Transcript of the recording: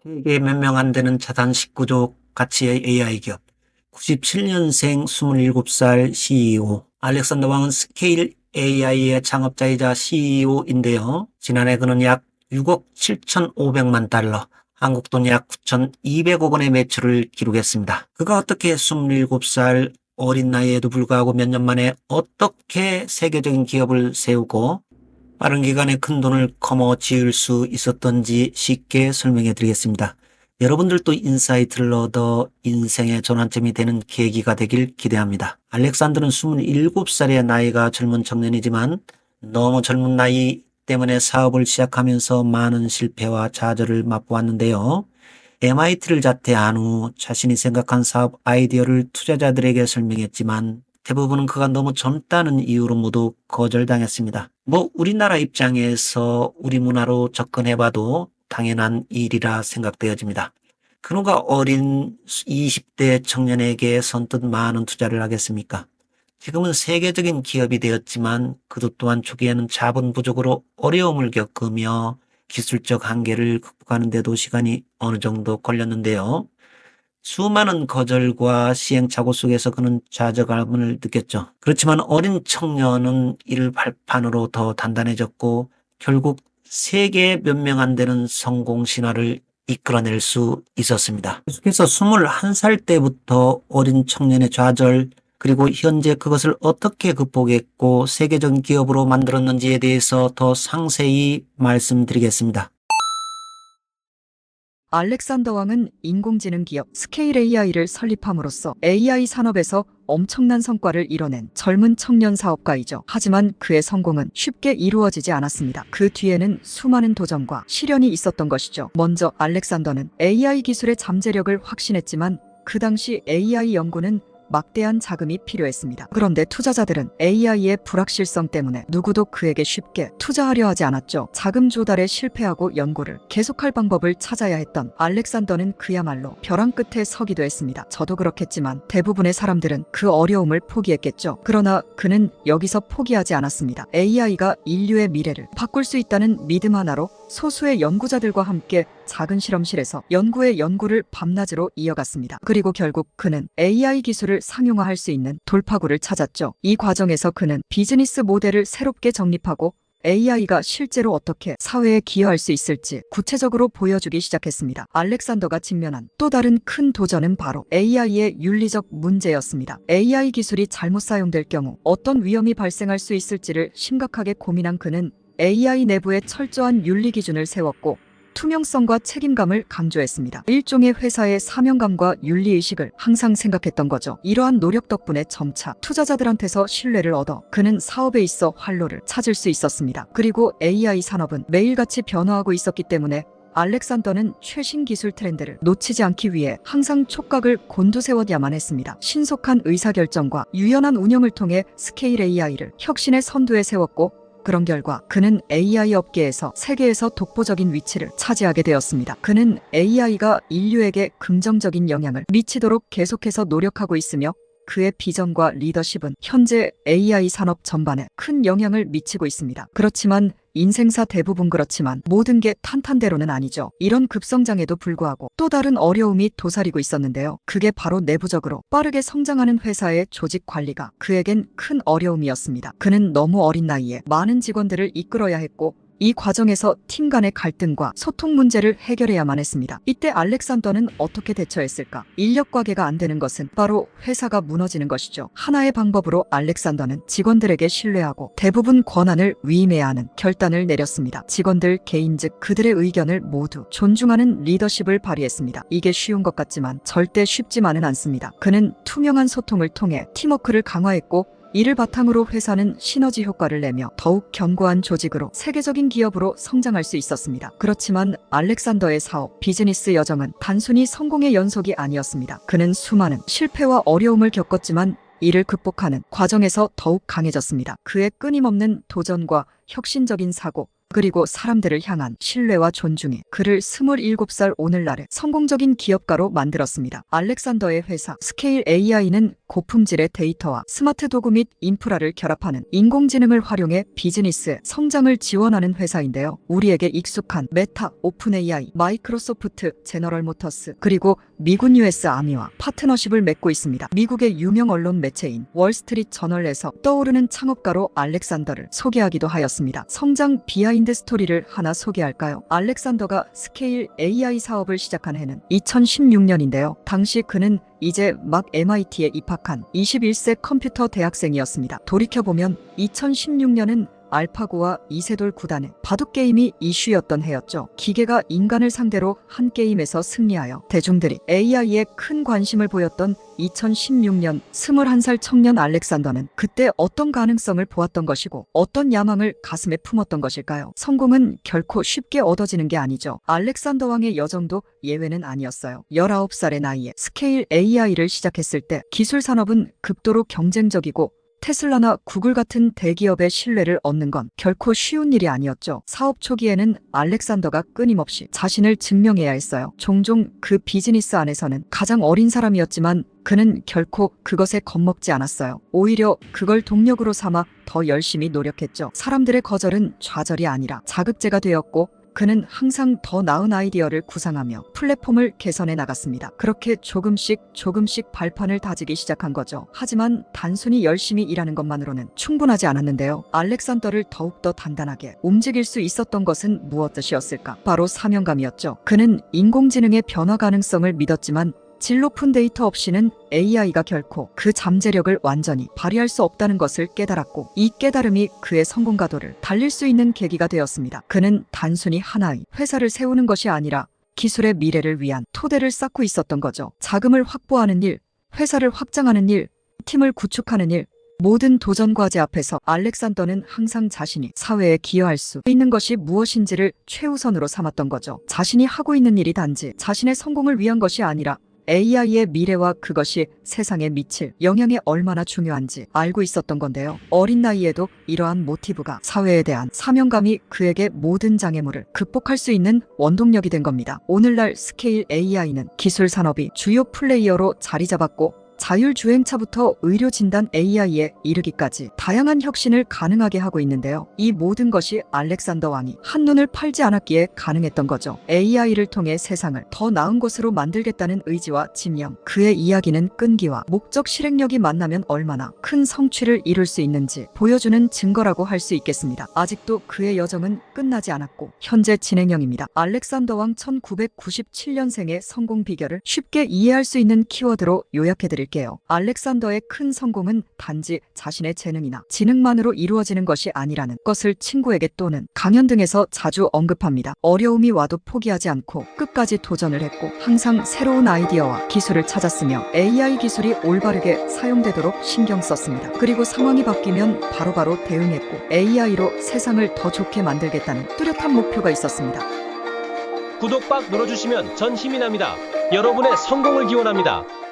세계 몇 명 안 되는 자산 19조 가치의 AI 기업. 97년생 27살 CEO. 알렉산더 왕은 스케일 AI의 창업자이자 CEO인데요. 지난해 그는 약 6억 7,500만 달러, 한국 돈 약 9,200억 원의 매출을 기록했습니다. 그가 어떻게 27살 어린 나이에도 불구하고 몇 년 만에 어떻게 세계적인 기업을 세우고 빠른 기간에 큰 돈을 거머쥐을 수 있었던지 쉽게 설명해 드리겠습니다. 여러분들도 인사이트를 얻어 인생의 전환점이 되는 계기가 되길 기대합니다. 알렉산더는 27살의 나이가 젊은 청년이지만 너무 젊은 나이 때문에 사업을 시작하면서 많은 실패와 좌절을 맛보았는데요. MIT를 자퇴한 후 자신이 생각한 사업 아이디어를 투자자들에게 설명했지만 대부분은 그가 너무 젊다는 이유로 모두 거절당했습니다. 우리나라 입장에서 우리 문화로 접근해봐도 당연한 일이라 생각되어집니다. 그누가 어린 20대 청년에게 선뜻 많은 투자를 하겠습니까? 지금은 세계적인 기업이 되었지만 그도 또한 초기에는 자본 부족으로 어려움을 겪으며 기술적 한계를 극복하는 데도 시간이 어느 정도 걸렸는데요. 수많은 거절과 시행착오 속에서 그는 좌절감을 느꼈죠. 그렇지만 어린 청년은 이를 발판으로 더 단단해졌고 결국 세계 몇 명 안 되는 성공 신화를 이끌어낼 수 있었습니다. 계속해서 21살 때부터 어린 청년의 좌절, 그리고 현재 그것을 어떻게 극복했고 세계적인 기업으로 만들었는지에 대해서 더 상세히 말씀드리겠습니다. 알렉산더 왕은 인공지능 기업 스케일 AI를 설립함으로써 AI 산업에서 엄청난 성과를 이뤄낸 젊은 청년 사업가이죠. 하지만 그의 성공은 쉽게 이루어지지 않았습니다. 그 뒤에는 수많은 도전과 시련이 있었던 것이죠. 먼저 알렉산더는 AI 기술의 잠재력을 확신했지만 그 당시 AI 연구는 막대한 자금이 필요했습니다. 그런데 투자자들은 AI의 불확실성 때문에 누구도 그에게 쉽게 투자하려 하지 않았죠. 자금 조달에 실패하고 연구를 계속할 방법을 찾아야 했던 알렉산더는 그야말로 벼랑 끝에 서기도 했습니다. 저도 그렇겠지만 대부분의 사람들은 그 어려움을 포기했겠죠. 그러나 그는 여기서 포기하지 않았습니다. AI가 인류의 미래를 바꿀 수 있다는 믿음 하나로 소수의 연구자들과 함께 작은 실험실에서 연구를 밤낮으로 이어갔습니다. 그리고 결국 그는 AI 기술을 상용화할 수 있는 돌파구를 찾았죠. 이 과정에서 그는 비즈니스 모델을 새롭게 정립하고 AI가 실제로 어떻게 사회에 기여할 수 있을지 구체적으로 보여주기 시작했습니다. 알렉산더가 직면한 또 다른 큰 도전은 바로 AI의 윤리적 문제였습니다. AI 기술이 잘못 사용될 경우 어떤 위험이 발생할 수 있을지를 심각하게 고민한 그는 AI 내부에 철저한 윤리 기준을 세웠고 투명성과 책임감을 강조했습니다. 일종의 회사의 사명감과 윤리의식을 항상 생각했던 거죠. 이러한 노력 덕분에 점차 투자자들한테서 신뢰를 얻어 그는 사업에 있어 활로를 찾을 수 있었습니다. 그리고 AI 산업은 매일같이 변화하고 있었기 때문에 알렉산더는 최신 기술 트렌드를 놓치지 않기 위해 항상 촉각을 곤두세워야만 했습니다. 신속한 의사결정과 유연한 운영을 통해 스케일 AI를 혁신의 선두에 세웠고 그런 결과 그는 AI 업계에서 세계에서 독보적인 위치를 차지하게 되었습니다. 그는 AI가 인류에게 긍정적인 영향을 미치도록 계속해서 노력하고 있으며 그의 비전과 리더십은 현재 AI 산업 전반에 큰 영향을 미치고 있습니다. 그렇지만 인생사 대부분 그렇지만 모든 게 탄탄대로는 아니죠. 이런 급성장에도 불구하고 또 다른 어려움이 도사리고 있었는데요. 그게 바로 내부적으로 빠르게 성장하는 회사의 조직 관리가 그에겐 큰 어려움이었습니다. 그는 너무 어린 나이에 많은 직원들을 이끌어야 했고 이 과정에서 팀 간의 갈등과 소통 문제를 해결해야만 했습니다. 이때 알렉산더는 어떻게 대처했을까? 인력 과계가 안 되는 것은 바로 회사가 무너지는 것이죠. 하나의 방법으로 알렉산더는 직원들에게 신뢰하고 대부분 권한을 위임해야 하는 결단을 내렸습니다. 직원들 개인 즉 그들의 의견을 모두 존중하는 리더십을 발휘했습니다. 이게 쉬운 것 같지만 절대 쉽지만은 않습니다. 그는 투명한 소통을 통해 팀워크를 강화했고 이를 바탕으로 회사는 시너지 효과를 내며 더욱 견고한 조직으로 세계적인 기업으로 성장할 수 있었습니다. 그렇지만 알렉산더의 사업, 비즈니스 여정은 단순히 성공의 연속이 아니었습니다. 그는 수많은 실패와 어려움을 겪었지만 이를 극복하는 과정에서 더욱 강해졌습니다. 그의 끊임없는 도전과 혁신적인 사고, 그리고 사람들을 향한 신뢰와 존중에 그를 27살 오늘날의 성공적인 기업가로 만들었습니다. 알렉산더의 회사 스케일 AI는 고품질의 데이터와 스마트 도구 및 인프라를 결합하는 인공지능을 활용해 비즈니스 성장을 지원하는 회사인데요. 우리에게 익숙한 메타, 오픈 AI, 마이크로소프트, 제너럴 모터스, 그리고 미군 US 아미와 파트너십을 맺고 있습니다. 미국의 유명 언론 매체인 월스트리트 저널에서 떠오르는 창업가로 알렉산더를 소개하기도 하였습니다. 성장 비하인드 스토리를 하나 소개할까요? 알렉산더가 스케일 AI 사업을 시작한 해는 2016년인데요. 당시 그는 이제 막 MIT에 입학한 21세 컴퓨터 대학생이었습니다. 돌이켜보면 2016년은 알파고와 이세돌 구단의 바둑게임이 이슈였던 해였죠. 기계가 인간을 상대로 한 게임에서 승리하여 대중들이 AI에 큰 관심을 보였던 2016년 21살 청년 알렉산더는 그때 어떤 가능성을 보았던 것이고 어떤 야망을 가슴에 품었던 것일까요? 성공은 결코 쉽게 얻어지는 게 아니죠. 알렉산더 왕의 여정도 예외는 아니었어요. 19살의 나이에 스케일 AI를 시작했을 때 기술 산업은 극도로 경쟁적이고 테슬라나 구글 같은 대기업의 신뢰를 얻는 건 결코 쉬운 일이 아니었죠. 사업 초기에는 알렉산더가 끊임없이 자신을 증명해야 했어요. 종종 그 비즈니스 안에서는 가장 어린 사람이었지만 그는 결코 그것에 겁먹지 않았어요. 오히려 그걸 동력으로 삼아 더 열심히 노력했죠. 사람들의 거절은 좌절이 아니라 자극제가 되었고 그는 항상 더 나은 아이디어를 구상하며 플랫폼을 개선해 나갔습니다. 그렇게 조금씩 발판을 다지기 시작한 거죠. 하지만 단순히 열심히 일하는 것만으로는 충분하지 않았는데요. 알렉산더를 더욱더 단단하게 움직일 수 있었던 것은 무엇이었을까? 바로 사명감이었죠. 그는 인공지능의 변화 가능성을 믿었지만 질 높은 데이터 없이는 AI가 결코 그 잠재력을 완전히 발휘할 수 없다는 것을 깨달았고 이 깨달음이 그의 성공 가도를 달릴 수 있는 계기가 되었습니다. 그는 단순히 하나의 회사를 세우는 것이 아니라 기술의 미래를 위한 토대를 쌓고 있었던 거죠. 자금을 확보하는 일, 회사를 확장하는 일, 팀을 구축하는 일, 모든 도전 과제 앞에서 알렉산더는 항상 자신이 사회에 기여할 수 있는 것이 무엇인지를 최우선으로 삼았던 거죠. 자신이 하고 있는 일이 단지 자신의 성공을 위한 것이 아니라 AI의 미래와 그것이 세상에 미칠 영향이 얼마나 중요한지 알고 있었던 건데요. 어린 나이에도 이러한 모티브가 사회에 대한 사명감이 그에게 모든 장애물을 극복할 수 있는 원동력이 된 겁니다. 오늘날 스케일 AI는 기술 산업이 주요 플레이어로 자리 잡았고 자율주행차부터 의료진단 AI에 이르기까지 다양한 혁신을 가능하게 하고 있는데요. 이 모든 것이 알렉산더 왕이 한눈을 팔지 않았기에 가능했던 거죠. AI를 통해 세상을 더 나은 곳으로 만들겠다는 의지와 집념, 그의 이야기는 끈기와 목적 실행력이 만나면 얼마나 큰 성취를 이룰 수 있는지 보여주는 증거라고 할 수 있겠습니다. 아직도 그의 여정은 끝나지 않았고 현재 진행형입니다. 알렉산더 왕 1997년생의 성공 비결을 쉽게 이해할 수 있는 키워드로 요약해드릴게요. 알렉산더의 큰 성공은 단지 자신의 재능이나 지능만으로 이루어지는 것이 아니라는 것을 친구에게 또는 강연 등에서 자주 언급합니다. 어려움이 와도 포기하지 않고 끝까지 도전을 했고 항상 새로운 아이디어와 기술을 찾았으며 AI 기술이 올바르게 사용되도록 신경 썼습니다. 그리고 상황이 바뀌면 바로바로 대응했고 AI로 세상을 더 좋게 만들겠다는 뚜렷한 목표가 있었습니다. 구독 박 눌러주시면 전 힘이 납니다. 여러분의 성공을 기원합니다.